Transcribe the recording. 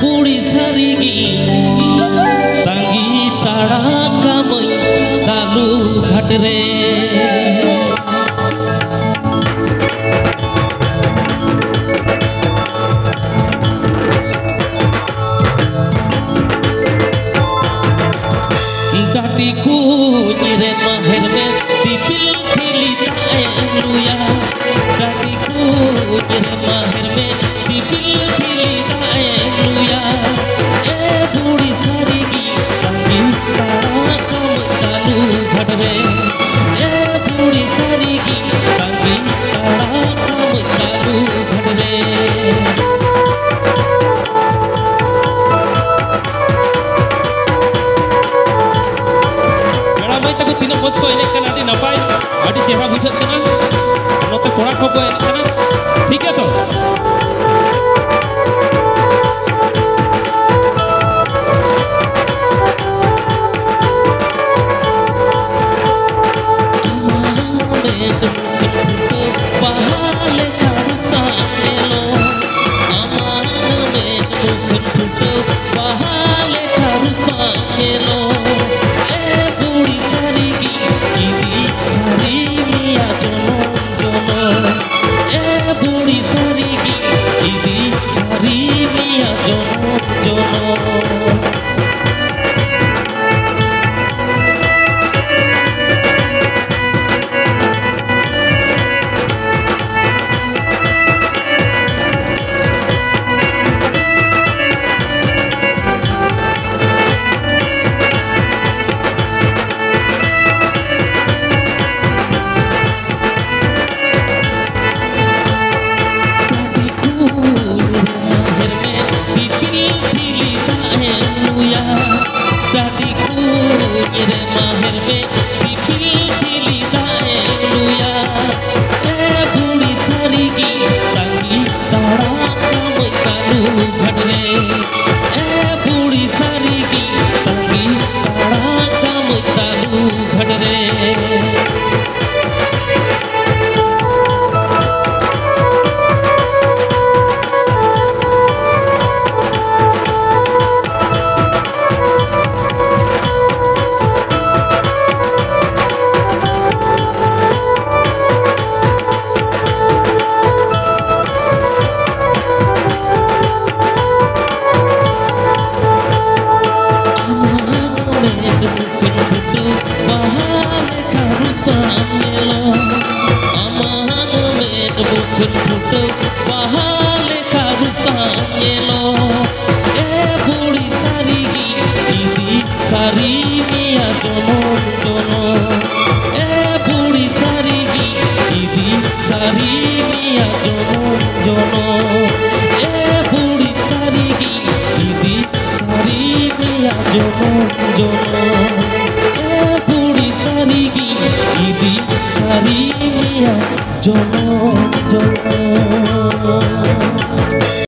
बुढ़ी सारिगी तांगी ताड़ा कामई कालू घाट रे डाटी कुंजरे महर में दीपिल खिलता लुया डाटी कुंजरे महर में दीपिल खिलता लुया ए बूढ़ी सारिगी तांगी ताड़ा कम कालू घट रे ए बूढ़ी सारिगी तांगी ताड़ा कम कालू घट रे तीनों मोज को एने कना आडी नपाय आडी चेहरा बुझत कना नोते कोड़ा को एने कना ठीक है तो मेरे माहिर में दीपिल खिलता लुया ए बूढ़ी सारिगी तांगी ताड़ा कम कालू घट रे ए बूढ़ी सारिगी तांगी ताड़ा कम कालू घट रे बूढ़ी सारिगी दीदी सारी मिया जोनो जोनो ए बूढ़ी सारिगी दीदी सारी मिया जोनो जोनो ए बूढ़ी सारिगी दीदी सारी मिया जोनो जोनो ए बूढ़ी सारिगी दीदी सारी मिया जोनो जोनो।